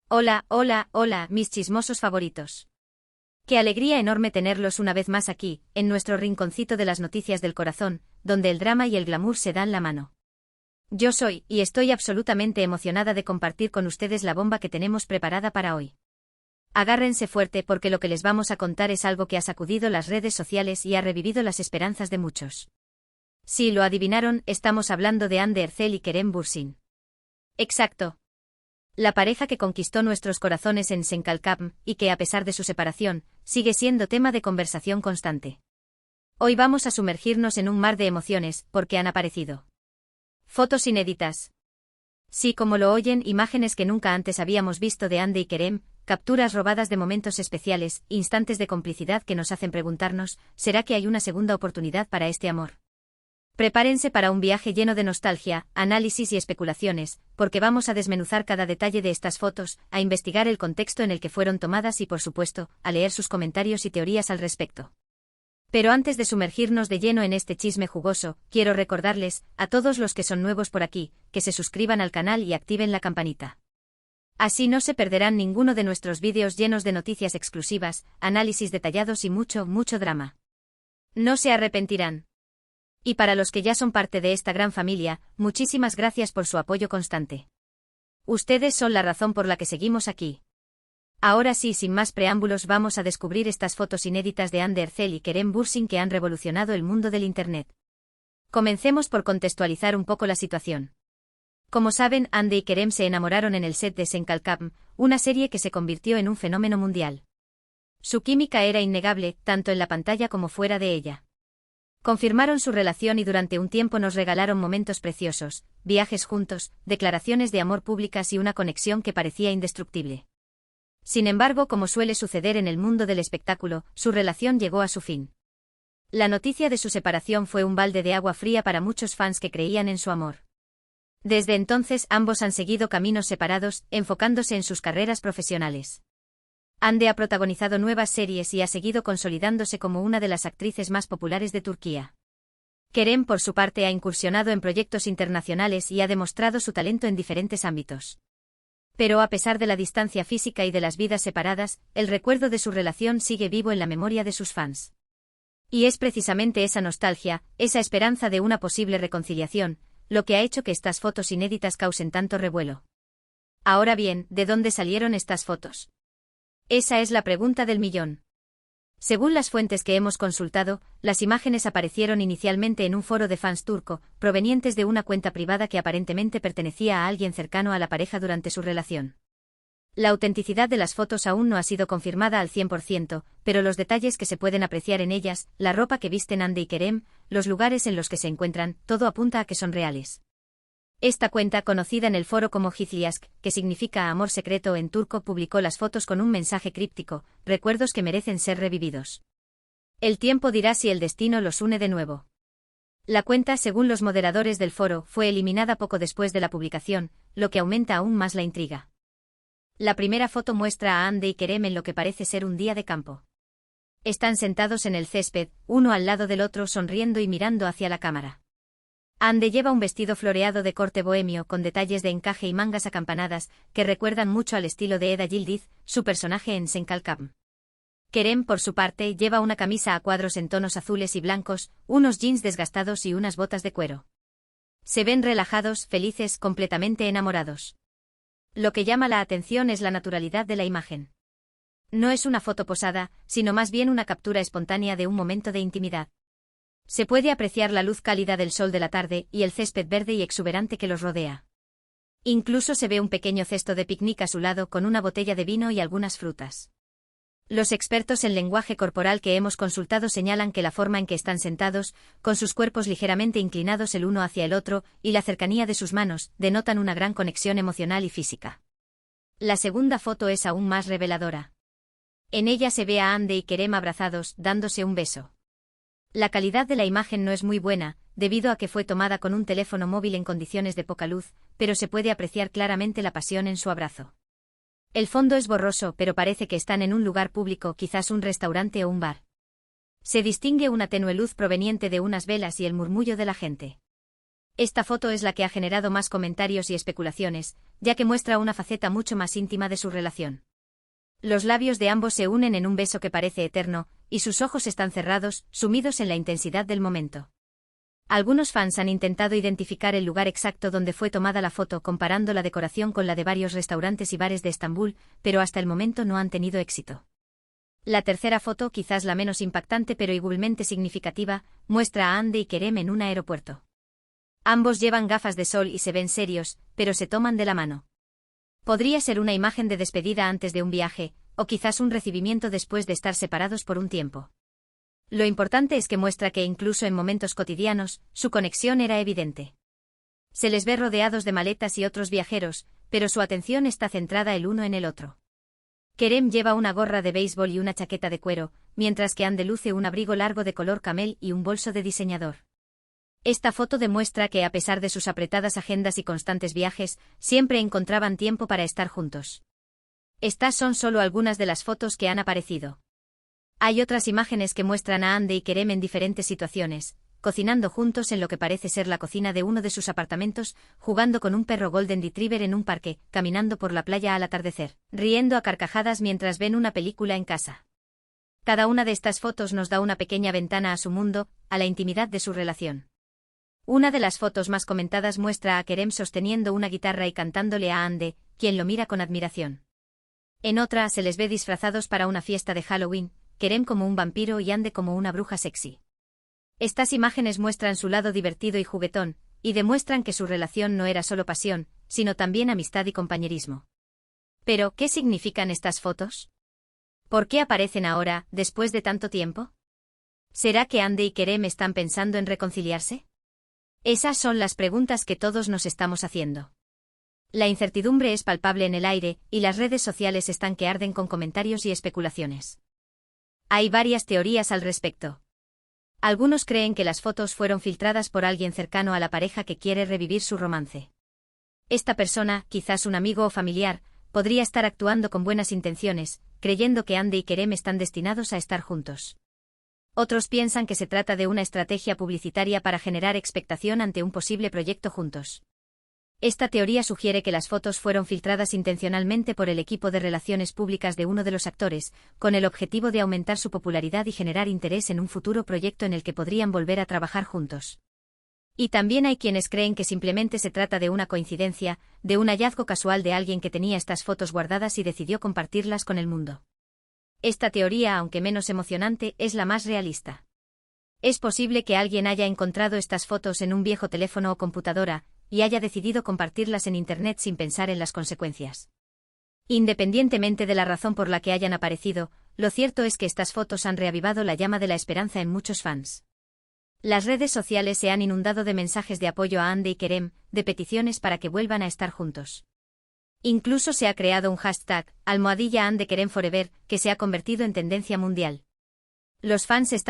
Hola, hola, hola, mis chismosos favoritos. Qué alegría enorme tenerlos una vez más aquí, en nuestro rinconcito de las noticias del corazón, donde el drama y el glamour se dan la mano. Yo soy, y estoy absolutamente emocionada de compartir con ustedes la bomba que tenemos preparada para hoy. Agárrense fuerte porque lo que les vamos a contar es algo que ha sacudido las redes sociales y ha revivido las esperanzas de muchos. Si lo adivinaron, estamos hablando de Hande Erçel y Kerem Bürsin. Exacto. La pareja que conquistó nuestros corazones en Senkalkam, y que a pesar de su separación, sigue siendo tema de conversación constante. Hoy vamos a sumergirnos en un mar de emociones, porque han aparecido fotos inéditas. Sí, como lo oyen, imágenes que nunca antes habíamos visto de Hande y Kerem, capturas robadas de momentos especiales, instantes de complicidad que nos hacen preguntarnos, ¿será que hay una segunda oportunidad para este amor? Prepárense para un viaje lleno de nostalgia, análisis y especulaciones, porque vamos a desmenuzar cada detalle de estas fotos, a investigar el contexto en el que fueron tomadas y, por supuesto, a leer sus comentarios y teorías al respecto. Pero antes de sumergirnos de lleno en este chisme jugoso, quiero recordarles, a todos los que son nuevos por aquí, que se suscriban al canal y activen la campanita. Así no se perderán ninguno de nuestros vídeos llenos de noticias exclusivas, análisis detallados y mucho, mucho drama. No se arrepentirán. Y para los que ya son parte de esta gran familia, muchísimas gracias por su apoyo constante. Ustedes son la razón por la que seguimos aquí. Ahora sí, sin más preámbulos, vamos a descubrir estas fotos inéditas de Hande Erçel y Kerem Bürsin que han revolucionado el mundo del Internet. Comencemos por contextualizar un poco la situación. Como saben, Hande y Kerem se enamoraron en el set de Senkalkam, una serie que se convirtió en un fenómeno mundial. Su química era innegable, tanto en la pantalla como fuera de ella. Confirmaron su relación y durante un tiempo nos regalaron momentos preciosos, viajes juntos, declaraciones de amor públicas y una conexión que parecía indestructible. Sin embargo, como suele suceder en el mundo del espectáculo, su relación llegó a su fin. La noticia de su separación fue un balde de agua fría para muchos fans que creían en su amor. Desde entonces ambos han seguido caminos separados, enfocándose en sus carreras profesionales. Hande ha protagonizado nuevas series y ha seguido consolidándose como una de las actrices más populares de Turquía. Kerem, por su parte, ha incursionado en proyectos internacionales y ha demostrado su talento en diferentes ámbitos. Pero a pesar de la distancia física y de las vidas separadas, el recuerdo de su relación sigue vivo en la memoria de sus fans. Y es precisamente esa nostalgia, esa esperanza de una posible reconciliación, lo que ha hecho que estas fotos inéditas causen tanto revuelo. Ahora bien, ¿de dónde salieron estas fotos? Esa es la pregunta del millón. Según las fuentes que hemos consultado, las imágenes aparecieron inicialmente en un foro de fans turco, provenientes de una cuenta privada que aparentemente pertenecía a alguien cercano a la pareja durante su relación. La autenticidad de las fotos aún no ha sido confirmada al 100%, pero los detalles que se pueden apreciar en ellas, la ropa que visten Hande y Kerem, los lugares en los que se encuentran, todo apunta a que son reales. Esta cuenta, conocida en el foro como Gizliask, que significa amor secreto en turco, publicó las fotos con un mensaje críptico, recuerdos que merecen ser revividos. El tiempo dirá si el destino los une de nuevo. La cuenta, según los moderadores del foro, fue eliminada poco después de la publicación, lo que aumenta aún más la intriga. La primera foto muestra a Hande y Kerem en lo que parece ser un día de campo. Están sentados en el césped, uno al lado del otro, sonriendo y mirando hacia la cámara. Hande lleva un vestido floreado de corte bohemio con detalles de encaje y mangas acampanadas que recuerdan mucho al estilo de Eda Yildiz, su personaje en Senkalkam. Kerem, por su parte, lleva una camisa a cuadros en tonos azules y blancos, unos jeans desgastados y unas botas de cuero. Se ven relajados, felices, completamente enamorados. Lo que llama la atención es la naturalidad de la imagen. No es una foto posada, sino más bien una captura espontánea de un momento de intimidad. Se puede apreciar la luz cálida del sol de la tarde y el césped verde y exuberante que los rodea. Incluso se ve un pequeño cesto de picnic a su lado con una botella de vino y algunas frutas. Los expertos en lenguaje corporal que hemos consultado señalan que la forma en que están sentados, con sus cuerpos ligeramente inclinados el uno hacia el otro, y la cercanía de sus manos, denotan una gran conexión emocional y física. La segunda foto es aún más reveladora. En ella se ve a Hande y Kerem abrazados, dándose un beso. La calidad de la imagen no es muy buena, debido a que fue tomada con un teléfono móvil en condiciones de poca luz, pero se puede apreciar claramente la pasión en su abrazo. El fondo es borroso, pero parece que están en un lugar público, quizás un restaurante o un bar. Se distingue una tenue luz proveniente de unas velas y el murmullo de la gente. Esta foto es la que ha generado más comentarios y especulaciones, ya que muestra una faceta mucho más íntima de su relación. Los labios de ambos se unen en un beso que parece eterno, y sus ojos están cerrados, sumidos en la intensidad del momento. Algunos fans han intentado identificar el lugar exacto donde fue tomada la foto comparando la decoración con la de varios restaurantes y bares de Estambul, pero hasta el momento no han tenido éxito. La tercera foto, quizás la menos impactante pero igualmente significativa, muestra a Hande y Kerem en un aeropuerto. Ambos llevan gafas de sol y se ven serios, pero se toman de la mano. Podría ser una imagen de despedida antes de un viaje, o quizás un recibimiento después de estar separados por un tiempo. Lo importante es que muestra que incluso en momentos cotidianos, su conexión era evidente. Se les ve rodeados de maletas y otros viajeros, pero su atención está centrada el uno en el otro. Kerem lleva una gorra de béisbol y una chaqueta de cuero, mientras que Hande luce un abrigo largo de color camel y un bolso de diseñador. Esta foto demuestra que a pesar de sus apretadas agendas y constantes viajes, siempre encontraban tiempo para estar juntos. Estas son solo algunas de las fotos que han aparecido. Hay otras imágenes que muestran a Hande y Kerem en diferentes situaciones, cocinando juntos en lo que parece ser la cocina de uno de sus apartamentos, jugando con un perro Golden Retriever en un parque, caminando por la playa al atardecer, riendo a carcajadas mientras ven una película en casa. Cada una de estas fotos nos da una pequeña ventana a su mundo, a la intimidad de su relación. Una de las fotos más comentadas muestra a Kerem sosteniendo una guitarra y cantándole a Hande, quien lo mira con admiración. En otra se les ve disfrazados para una fiesta de Halloween, Kerem como un vampiro y Hande como una bruja sexy. Estas imágenes muestran su lado divertido y juguetón, y demuestran que su relación no era solo pasión, sino también amistad y compañerismo. Pero, ¿qué significan estas fotos? ¿Por qué aparecen ahora, después de tanto tiempo? ¿Será que Hande y Kerem están pensando en reconciliarse? Esas son las preguntas que todos nos estamos haciendo. La incertidumbre es palpable en el aire, y las redes sociales están que arden con comentarios y especulaciones. Hay varias teorías al respecto. Algunos creen que las fotos fueron filtradas por alguien cercano a la pareja que quiere revivir su romance. Esta persona, quizás un amigo o familiar, podría estar actuando con buenas intenciones, creyendo que Hande y Kerem están destinados a estar juntos. Otros piensan que se trata de una estrategia publicitaria para generar expectación ante un posible proyecto juntos. Esta teoría sugiere que las fotos fueron filtradas intencionalmente por el equipo de relaciones públicas de uno de los actores, con el objetivo de aumentar su popularidad y generar interés en un futuro proyecto en el que podrían volver a trabajar juntos. Y también hay quienes creen que simplemente se trata de una coincidencia, de un hallazgo casual de alguien que tenía estas fotos guardadas y decidió compartirlas con el mundo. Esta teoría, aunque menos emocionante, es la más realista. Es posible que alguien haya encontrado estas fotos en un viejo teléfono o computadora, y haya decidido compartirlas en Internet sin pensar en las consecuencias. Independientemente de la razón por la que hayan aparecido, lo cierto es que estas fotos han reavivado la llama de la esperanza en muchos fans. Las redes sociales se han inundado de mensajes de apoyo a Hande y Kerem, de peticiones para que vuelvan a estar juntos. Incluso se ha creado un hashtag, #HandeKerem Forever, que se ha convertido en tendencia mundial. Los fans están